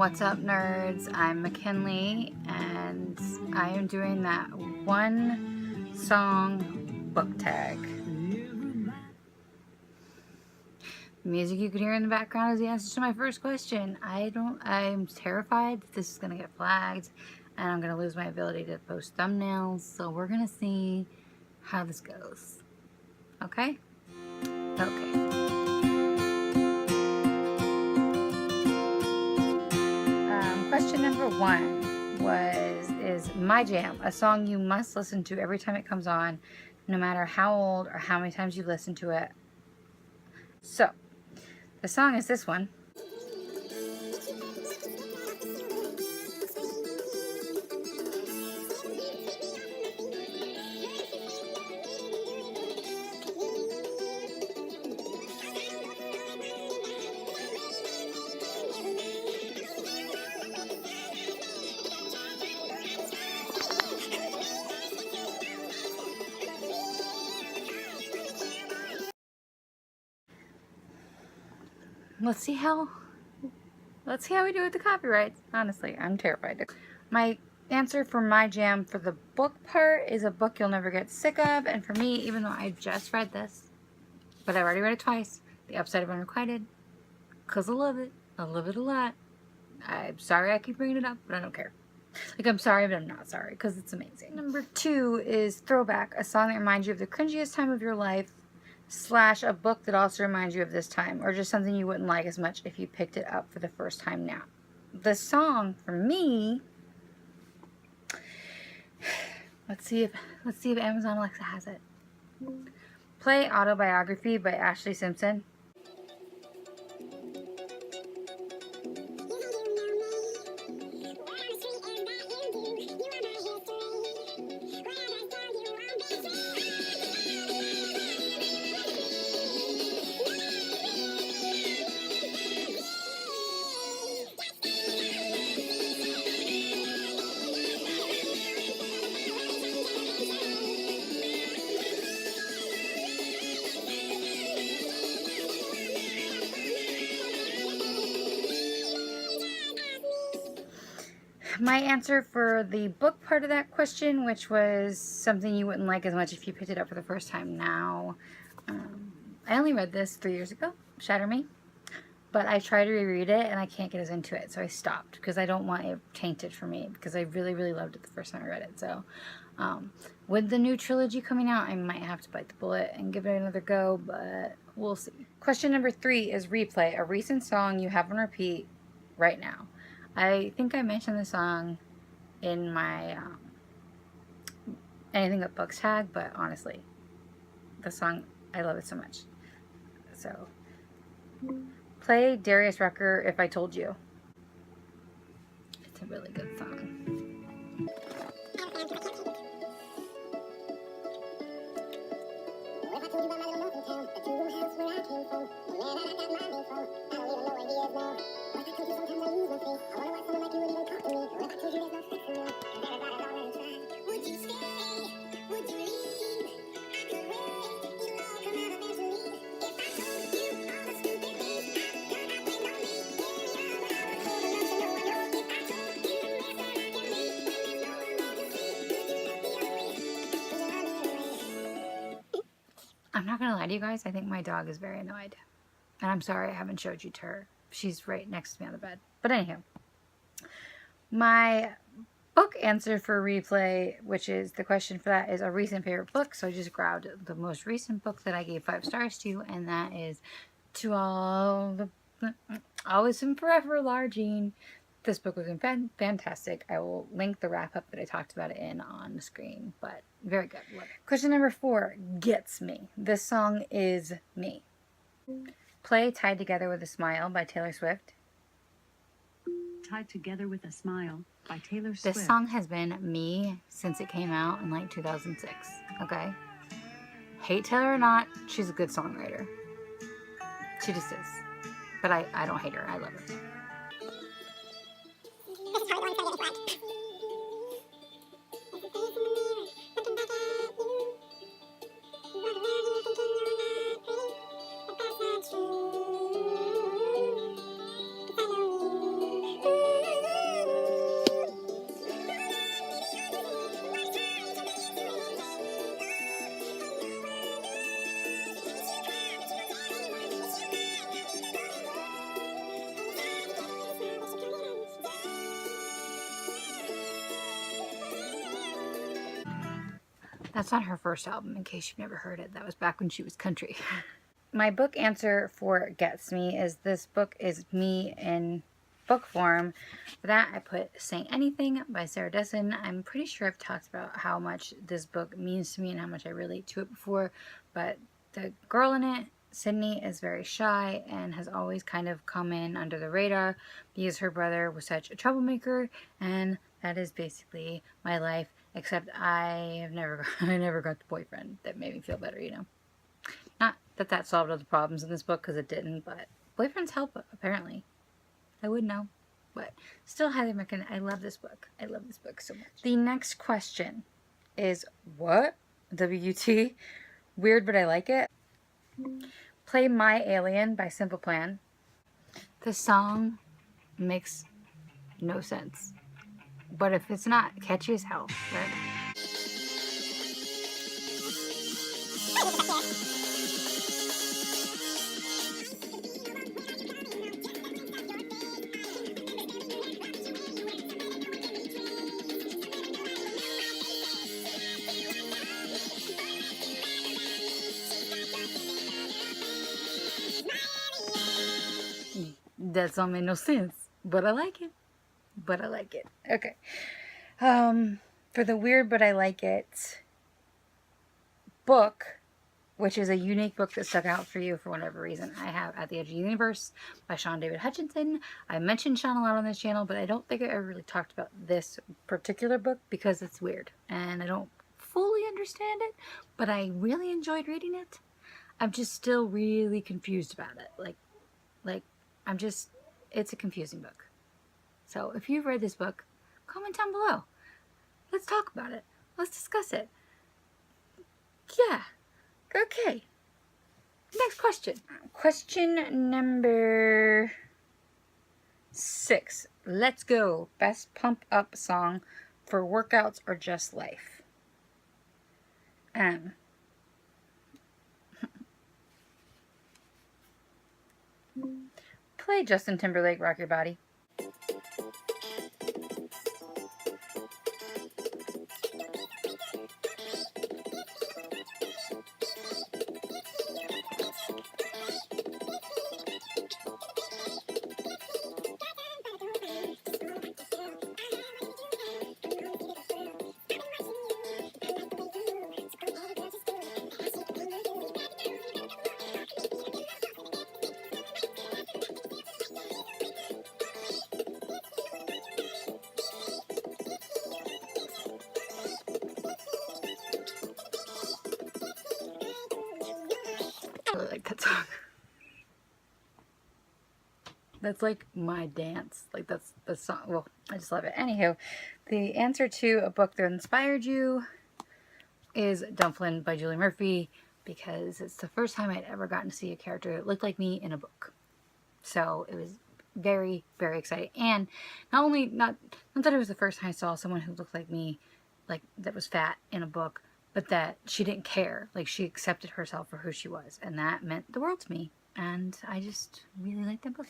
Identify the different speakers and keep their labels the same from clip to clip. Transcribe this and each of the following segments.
Speaker 1: What's up, nerds? I'm McKinley, and I am doing that one song book tag. The music you could hear in the background is the answer to my first question. I'm terrified that this is gonna get flagged and I'm gonna lose my ability to post thumbnails, so we're gonna see how this goes. Okay? Okay. Question number one is My Jam, a song you must listen to every time it comes on, no matter how old or how many times you've listened to it. So, the song is this one. Let's see how we do with the copyrights. Honestly, I'm terrified. My answer for My Jam for the book part is a book you'll never get sick of. And for me, even though I just read this, but I've already read it twice, The Upside of Unrequited, because I love it. I love it a lot. I'm sorry I keep bringing it up, but I don't care. Like, I'm sorry, but I'm not sorry, because it's amazing. Number two is Throwback, a song that reminds you of the cringiest time of your life, / a book that also reminds you of this time, or just something you wouldn't like as much if you picked it up for the first time now. The song for me, let's see if Amazon Alexa has it. Play Autobiography by Ashlee Simpson. My answer for the book part of that question, which was something you wouldn't like as much if you picked it up for the first time now. I only read this 3 years ago, Shatter Me, but I tried to reread it and I can't get as into it, so I stopped because I don't want it tainted for me because I really, really loved it the first time I read it. So with the new trilogy coming out, I might have to bite the bullet and give it another go, but we'll see. Question number 3 is Replay, a recent song you have on repeat right now. I think I mentioned the song in my anything but books tag, but honestly, the song, I love it so much. So, play Darius Rucker, If I Told You. It's a really good song. I'm not gonna lie to you guys, I think my dog is very annoyed. And I'm sorry I haven't showed you to her. She's right next to me on the bed. But anyhow, my book answer for Replay, which is the question for that, is a recent favorite book. So I just grabbed the most recent book that I gave 5 stars to, and that is To All the Always and Forever, Lara Jean. This book was fantastic. I will link the wrap-up that I talked about it in on the screen, but very good. Question number 4, Gets Me. This song is me. Play Tied Together with a Smile by Taylor Swift.
Speaker 2: Tied Together with a Smile by Taylor Swift.
Speaker 1: This song has been me since it came out in like 2006, okay? Hate Taylor or not, she's a good songwriter. She just is. But I don't hate her, I love her. That's on her first album, in case you've never heard it. That was back when she was country. My book answer for Gets Me is this book is me in book form. For that, I put Saying Anything by Sarah Dessen. I'm pretty sure I've talked about how much this book means to me and how much I relate to it before, but the girl in it, Sydney, is very shy and has always kind of come in under the radar because her brother was such a troublemaker, and that is basically my life, except I never got the boyfriend that made me feel better, you know. Not that that solved all the problems in this book, because it didn't, but boyfriends help, apparently. I would know. But still highly recommend. I love this book. I love this book so much. The next question is, what? W-U-T. Weird, but I like it. Play My Alien by Simple Plan. The song makes no sense. But if it's not catchy as hell, right? That song made no sense, but I like it. But I like it. Okay. For the weird but I like it book, which is a unique book that stuck out for you for whatever reason, I have At the Edge of the Universe by Sean David Hutchinson. I mentioned Sean a lot on this channel, but I don't think I ever really talked about this particular book because it's weird and I don't fully understand it, but I really enjoyed reading it. I'm just still really confused about it. It's a confusing book. So if you've read this book, comment down below. Let's talk about it. Let's discuss it. Yeah. Okay. Next question. Question number 6. Let's go. Best pump up song for workouts or just life. Play Justin Timberlake, Rock Your Body. I really like that song. That's like my dance. Like that's the song. Well, I just love it. Anywho, the answer to a book that inspired you is Dumplin' by Julie Murphy, because it's the first time I'd ever gotten to see a character that looked like me in a book. So it was very, very exciting. And not that it was the first time I saw someone who looked like me, like that was fat in a book, but that she didn't care. Like she accepted herself for who she was. And that meant the world to me. And I just really liked that book.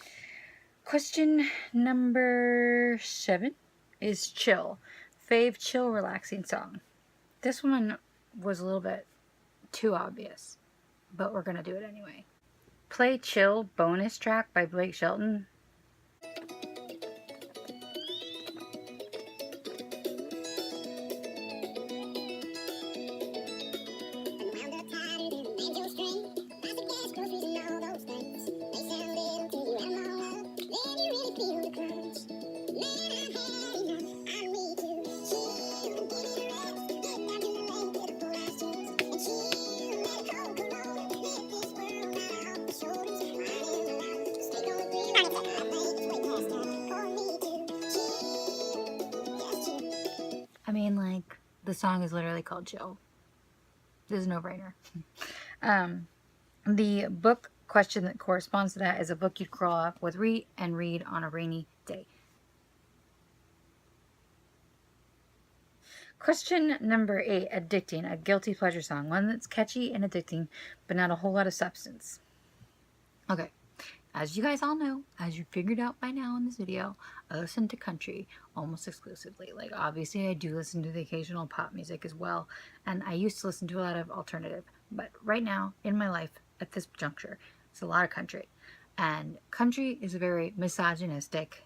Speaker 1: Question number 7 is Chill. Fave chill relaxing song. This one was a little bit too obvious, but we're gonna do it anyway. Play Chill bonus track by Blake Shelton. I mean, like, the song is literally called Chill. This is a no-brainer. The book question that corresponds to that is a book you'd curl up with and read on a rainy day. Question number 8, Addicting, a guilty pleasure song. One that's catchy and addicting, but not a whole lot of substance. Okay. as you guys all know, as you figured out by now in this video, I listen to country almost exclusively. Like, obviously I do listen to the occasional pop music as well, and I used to listen to a lot of alternative, but right now in my life at this juncture, it's a lot of country. And country is a very misogynistic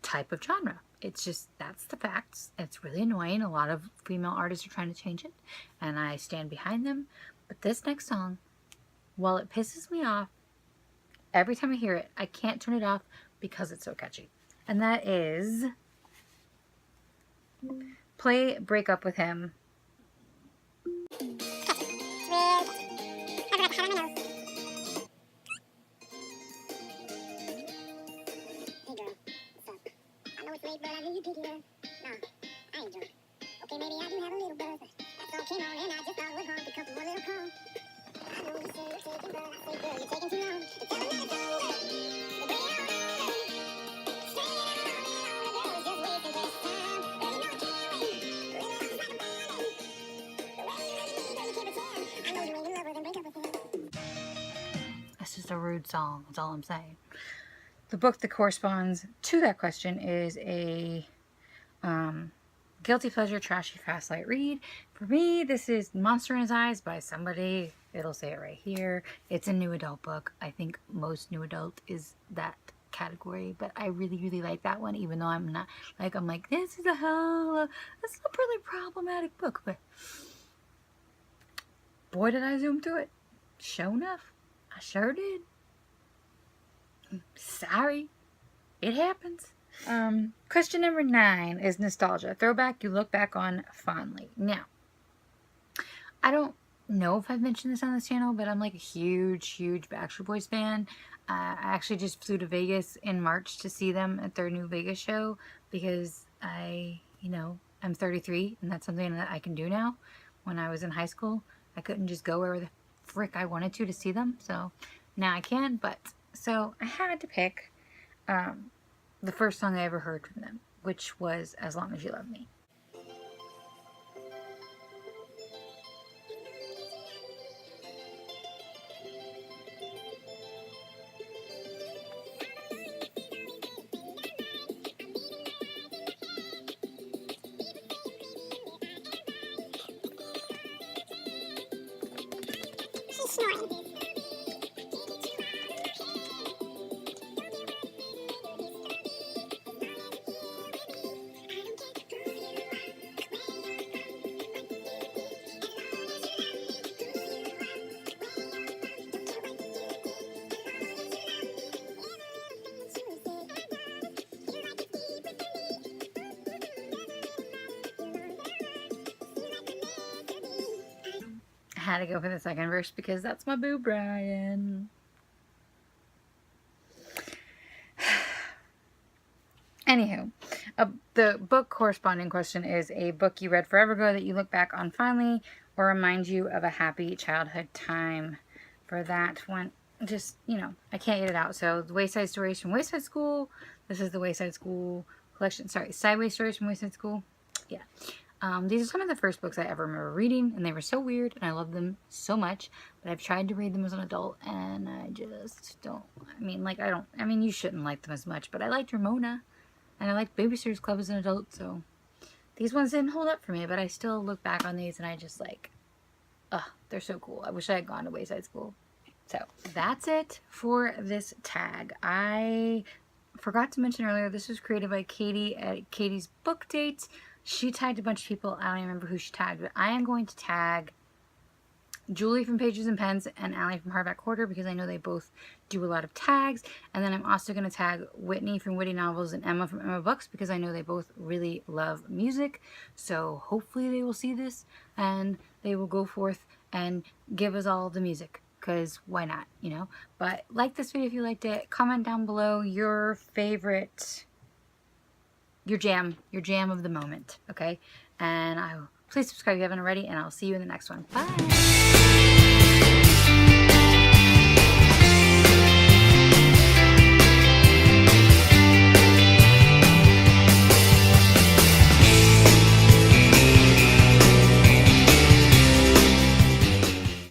Speaker 1: type of genre. It's just, that's the facts. It's really annoying. A lot of female artists are trying to change it, and I stand behind them. But this next song, while it pisses me off every time I hear it, I can't turn it off because it's so catchy. And that is Play Break Up With Him. That's just a rude song, that's all I'm saying. The book that corresponds to that question is a guilty pleasure, trashy, fast, light read. For me, this is Monster in His Eyes by somebody. It'll say it right here. It's a new adult book. I think most new adult is that category, but I really, really like that one, even though I'm not, like, I'm like, this is that's a pretty problematic book, but boy, did I zoom through it. Sure enough, I sure did. Sorry. It happens. Question number 9 is nostalgia. Throwback you look back on fondly. Now, I don't know if I've mentioned this on this channel, but I'm like a huge Backstreet Boys fan. I actually just flew to Vegas in March to see them at their new Vegas show because I'm 33 and that's something that I can do now. When I was in high school, I couldn't just go where the frick I wanted to see them. So now I can, but so I had to pick the first song I ever heard from them, which was As Long As You Love Me.
Speaker 3: She's snoring.
Speaker 1: I had to go for the second verse because that's my boo Brian. Anywho, the book corresponding question is a book you read forever ago that you look back on fondly or reminds you of a happy childhood time. For that one, just, I can't get it out. So, The Wayside Stories from Wayside School. This is the Wayside School collection. Sorry, Sideways Stories from Wayside School. Yeah. These are some of the first books I ever remember reading, and they were so weird, and I love them so much, but I've tried to read them as an adult, and I just don't, you shouldn't like them as much, but I liked Ramona, and I liked Babysitter's Club as an adult, so these ones didn't hold up for me, but I still look back on these, and I just they're so cool. I wish I had gone to Wayside School. So, that's it for this tag. I forgot to mention earlier, this was created by Katie at Katie's Book Dates. She tagged a bunch of people. I don't even remember who she tagged, but I am going to tag Julie from Pages and Pens and Allie from Hardback Quarter because I know they both do a lot of tags. And then I'm also going to tag Whitney from Witty Novels and Emma from Emma Books because I know they both really love music. So hopefully they will see this and they will go forth and give us all the music. Because why not, But like this video if you liked it. Comment down below your favorite, your jam of the moment, okay? And please subscribe if you haven't already, and I'll see you in the next one. Bye!